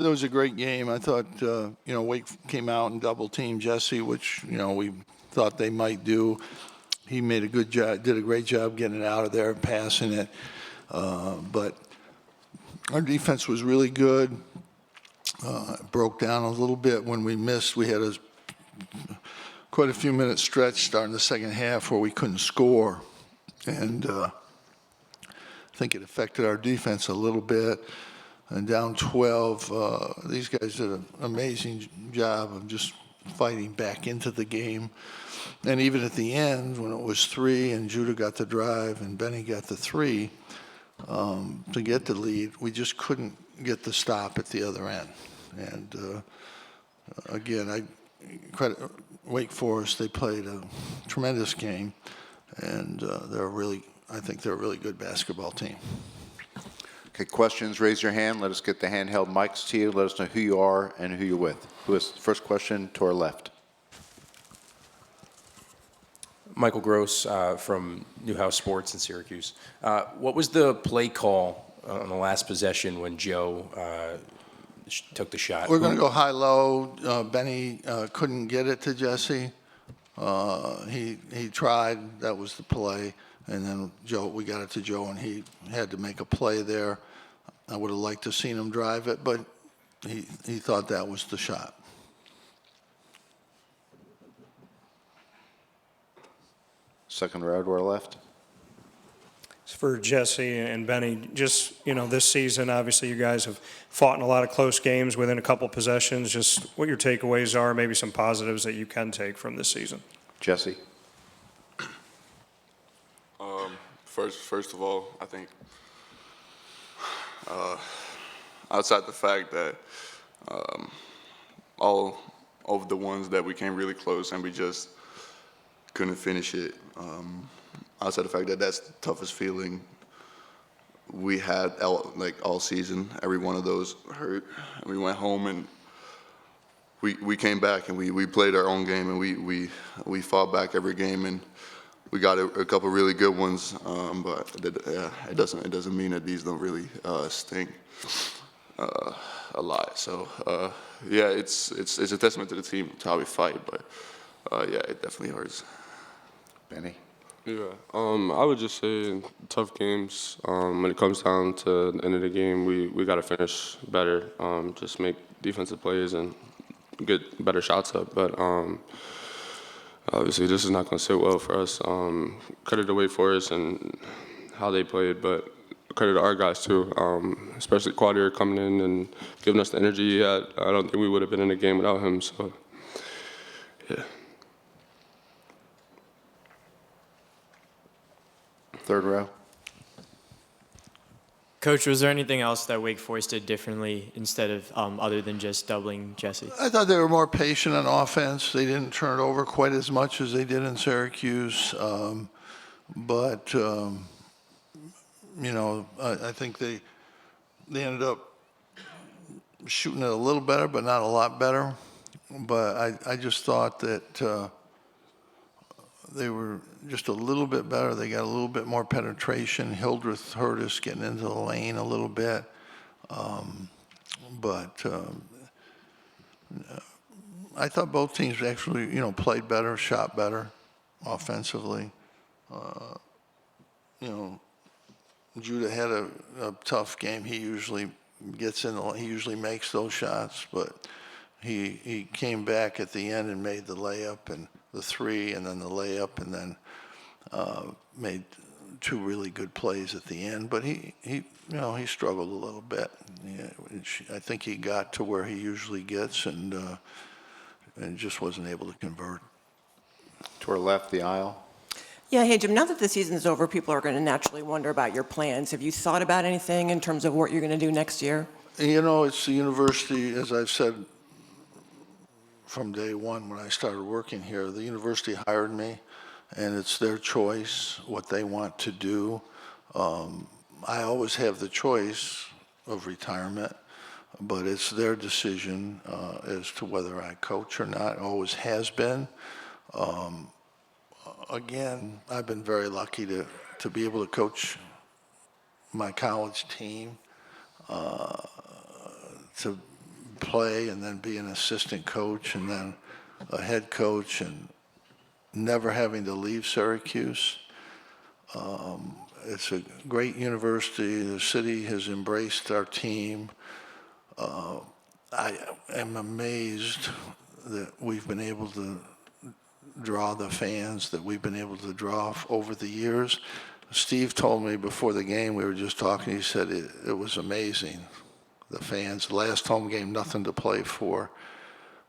That was a great game. I thought, Wake came out and double teamed Jesse, which, we thought they might do. He made a good job, did a great job getting it out of there and passing it. But our defense was really good. It broke down a little bit when we missed. We had quite a few minute stretch starting the second half where we couldn't score. And I think it affected our defense a little bit. And down 12, these guys did an amazing job of just fighting back into the game. And even at the end, when it was 3 and Judah got the drive and Benny got the 3 to get the lead, we just couldn't get the stop at the other end. And again, I credit Wake Forest. They played a tremendous game, and I think they're a really good basketball team. Okay, questions, raise your hand. Let us get the handheld mics to you. Let us know who you are and who you're with. Who is the first question to our left? Michael Gross from Newhouse Sports in Syracuse. What was the play call on the last possession when Joe took the shot? We're going to go high-low. Benny couldn't get it to Jesse. He tried. That was the play. And then we got it to Joe, and he had to make a play there. I would have liked to seen him drive it, but he thought that was the shot. Second row to our left. It's for Jesse and Benny. Just, this season, obviously you guys have fought in a lot of close games within a couple possessions. Just what your takeaways are, maybe some positives that you can take from this season. Jesse. First of all, I think outside the fact that all of the ones that we came really close and we just couldn't finish it, outside the fact that that's the toughest feeling we had all season. Every one of those hurt. And we went home and we came back and we played our own game and we fought back every game and we got a couple really good ones, but it doesn't mean that these don't really sting a lot. So yeah, it's a testament to the team to how we fight, but yeah, it definitely hurts. Benny. Yeah, I would just say in tough games, when it comes down to the end of the game, we got to finish better, just make defensive plays and get better shots up. But obviously, this is not going to sit well for us. Credit to Wake Forest and how they played, but credit to our guys too, especially Quadir coming in and giving us the energy he had. I don't think we would have been in the game without him. So, yeah. Third row. Coach, was there anything else that Wake Forest did differently instead of other than just doubling Jesse? I thought they were more patient on offense. They didn't turn it over quite as much as they did in Syracuse. But I think they ended up shooting it a little better, but not a lot better. But I just thought that they were just a little bit better. They got a little bit more penetration. Hildreth hurt us getting into the lane a little bit. But I thought both teams actually, played better, shot better offensively. Judah had a tough game. He usually he usually makes those shots, but he came back at the end and made the layup and the 3 and then the layup and then made 2 really good plays at the end. But he struggled a little bit. I think he got to where he usually gets and just wasn't able to convert. To our left, the aisle. Yeah, hey, Jim, now that the season's over, people are going to naturally wonder about your plans. Have you thought about anything in terms of what you're going to do next year? It's the university, as I've said from day one when I started working here, the university hired me, and it's their choice what they want to do. I always have the choice of retirement, but it's their decision as to whether I coach or not. It always has been. Again, I've been very lucky to be able to coach my college team, to play and then be an assistant coach and then a head coach and never having to leave Syracuse. It's a great university. The city has embraced our team. I am amazed that we've been able to draw the fans that we've been able to draw over the years. Steve told me before the game, we were just talking, he said it was amazing. The fans, last home game, nothing to play for,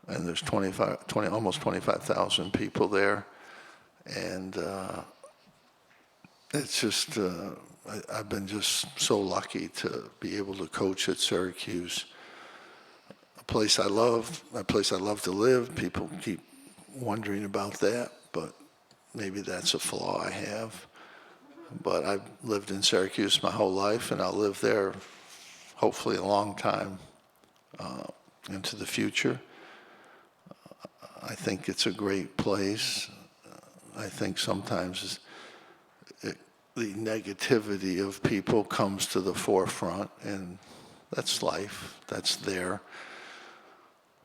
and there's almost 25,000 people there. And it's just, I've been just so lucky to be able to coach at Syracuse, a place I love to live. People keep wondering about that, but maybe that's a flaw I have. But I've lived in Syracuse my whole life, and I'll live there hopefully a long time into the future. I think it's a great place. I think sometimes the negativity of people comes to the forefront, and that's life. That's there.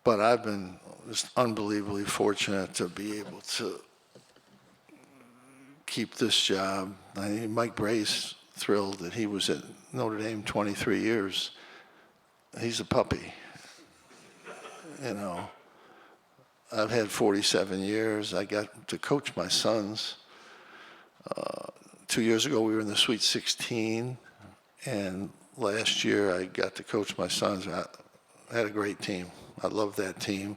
But I've been just unbelievably fortunate to be able to keep this job. I mean, Mike Bray's thrilled that he was at Notre Dame 23 years. He's a puppy. You know, I've had 47 years. I got to coach my sons. 2 years ago, we were in the Sweet 16, and last year I got to coach my sons. I had a great team. I love that team.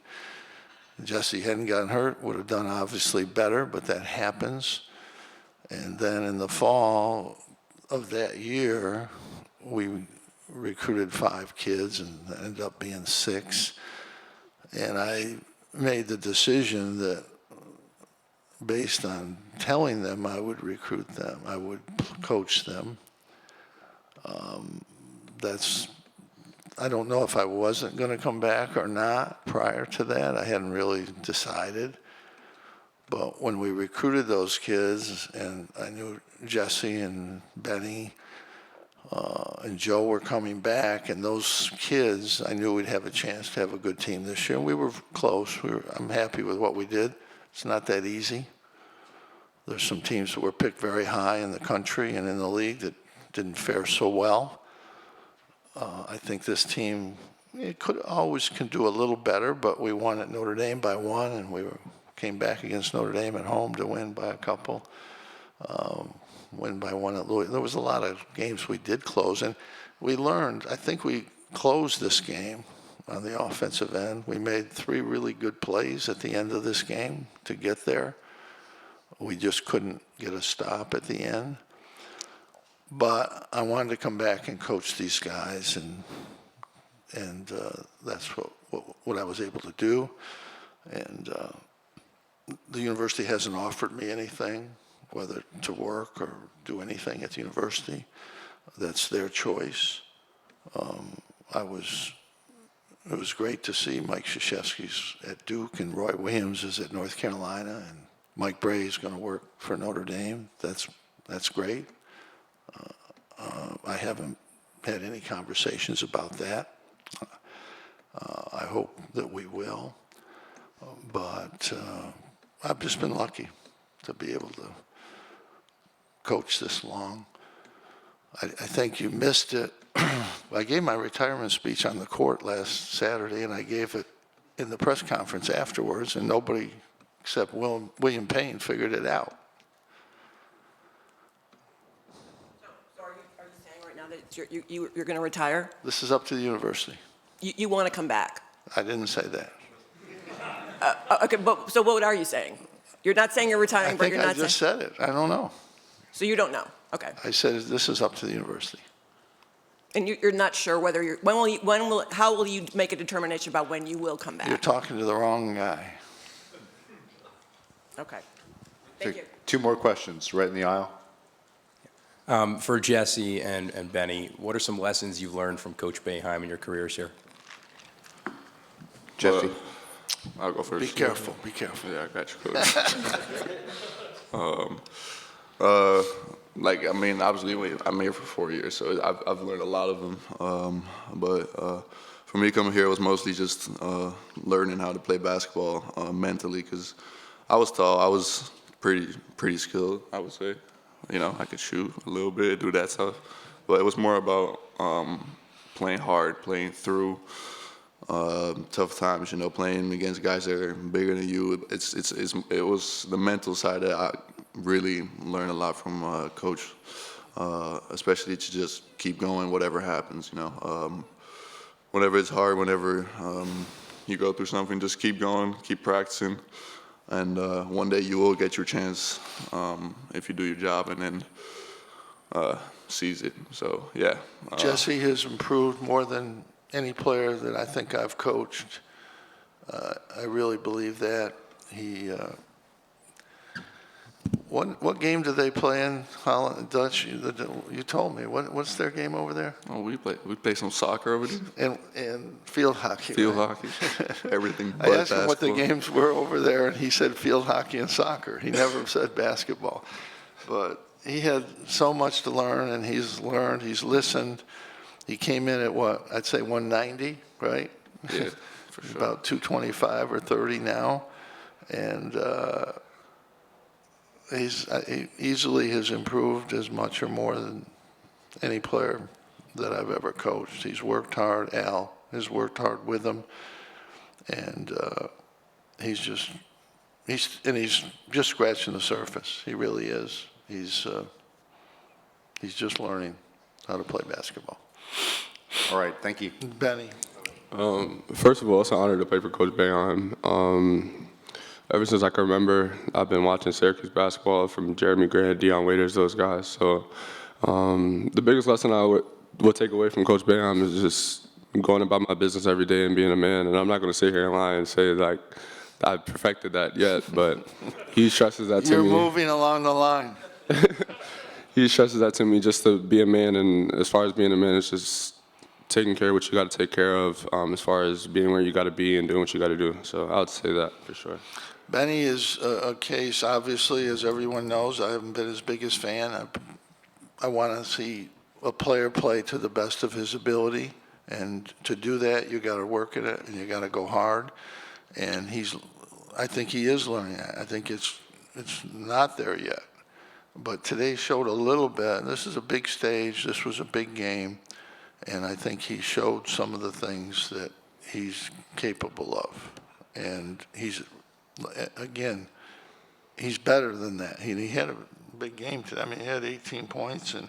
Jesse hadn't gotten hurt, would have done obviously better, but that happens. And then in the fall of that year, we recruited 5 kids and ended up being 6. And I made the decision that based on telling them I would recruit them, I would coach them. I don't know if I wasn't going to come back or not prior to that. I hadn't really decided. But when we recruited those kids, and I knew Jesse and Benny and Joe were coming back, and those kids, I knew we'd have a chance to have a good team this year. And we were close. I'm happy with what we did. It's not that easy. There's some teams that were picked very high in the country and in the league that didn't fare so well. I think this team, it can do a little better, but we won at Notre Dame by 1, and we came back against Notre Dame at home to win by a couple, win by 1 at Louis. There was a lot of games we did close, and we learned. I think we closed this game on the offensive end. We made 3 really good plays at the end of this game to get there. We just couldn't get a stop at the end. But I wanted to come back and coach these guys, and that's what I was able to do. And the university hasn't offered me anything, whether to work or do anything at the university. That's their choice. It was great to see Mike Krzyzewski's at Duke and Roy Williams is at North Carolina, and Mike Bray is going to work for Notre Dame. That's great. I haven't had any conversations about that. I hope that we will. But I've just been lucky to be able to coach this long. I think you missed it. I gave my retirement speech on the court last Saturday, and I gave it in the press conference afterwards, and nobody except William Payne figured it out. So are you saying right now that you're going to retire? This is up to the university. You want to come back? I didn't say that. Okay, but so what are you saying? You're not saying you're retiring, but you're not saying. I just said it. I don't know. So you don't know? Okay. I said this is up to the university. And you're not sure whether you're. How will you make a determination about when you will come back? You're talking to the wrong guy. Okay. Thank you. 2 more questions, right in the aisle. For Jesse and Benny, what are some lessons you've learned from Coach Boeheim in your careers here? Jesse. I'll go first. Be careful. Be careful. Yeah, I got you, Coach. I mean, obviously, I'm here for 4 years, so I've learned a lot of them. But for me coming here, it was mostly just learning how to play basketball mentally, because I was tall. I was pretty skilled, I would say. You know, I could shoot a little bit, do that stuff. But it was more about playing hard, playing through tough times, you know, playing against guys that are bigger than you. It was the mental side that I really learned a lot from Coach, especially to just keep going whatever happens, you know. Whenever it's hard, whenever you go through something, just keep going, keep practicing, and one day you will get your chance if you do your job, and then seize it. So, yeah. Jesse has improved more than any player that I think I've coached. I really believe that. He, what game do they play in Holland, Dutch? You told me. What's their game over there? Oh, we play some soccer over there. And field hockey. Field right? hockey, everything but I asked him what the basketball. games were over there, and he said field hockey and soccer. He never said basketball. But he had so much to learn, and he's learned, he's listened. He came in at what? I'd say 190, right? Yeah, for sure. About 225 or 30 now. And he easily has improved as much or more than any player that I've ever coached. He's worked hard. Al has worked hard with him. And he's just scratching the surface. He really is. He's just learning how to play basketball. All right, thank you. Benny. First of all, it's an honor to play for Coach Boeheim. Ever since I can remember, I've been watching Syracuse basketball from Jeremy Grant, Deion Waiters, those guys. So the biggest lesson I would take away from Coach Boeheim is just going about my business every day and being a man. And I'm not going to sit here and lie and say, like, I've perfected that yet, but he stresses that to You're me. moving along the line. He stresses that to me, just to be a man. And as far as being a man, it's just taking care of what you got to take care of, as far as being where you got to be and doing what you got to do. So I would say that for sure. Benny is a case, obviously, as everyone knows. I haven't been his biggest fan. I want to see a player play to the best of his ability. And to do that, you got to work at it, and you got to go hard. And I think he is learning that. I think it's not there yet. But today showed a little bit. This is a big stage. This was a big game. And I think he showed some of the things that he's capable of. And he's better than that. He had a big game today. I mean, he had 18 points and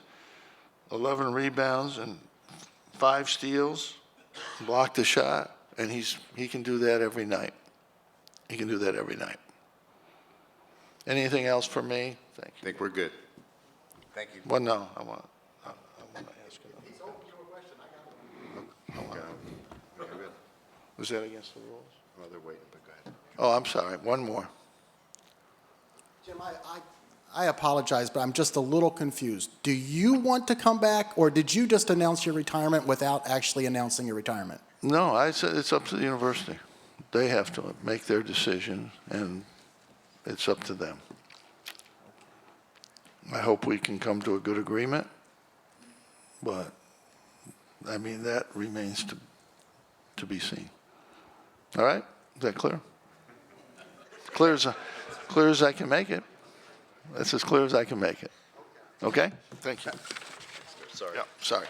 11 rebounds and 5 steals, blocked a shot, and he can do that every night. He can do that every night. Anything else for me? Thank I you. think we're good. Thank you. Well, no, I want to ask you. Was that against the rules? Oh, they're waiting, but go ahead. Oh, I'm sorry. One more. Jim, I apologize, but I'm just a little confused. Do you want to come back, or did you just announce your retirement without actually announcing your retirement? No, I said it's up to the university. They have to make their decision, and it's up to them. I hope we can come to a good agreement, but, I mean, that remains to be seen. All right? Is that clear? Clear as I can make it. That's as clear as I can make it. Okay? Thank you. Sorry. Yeah, sorry.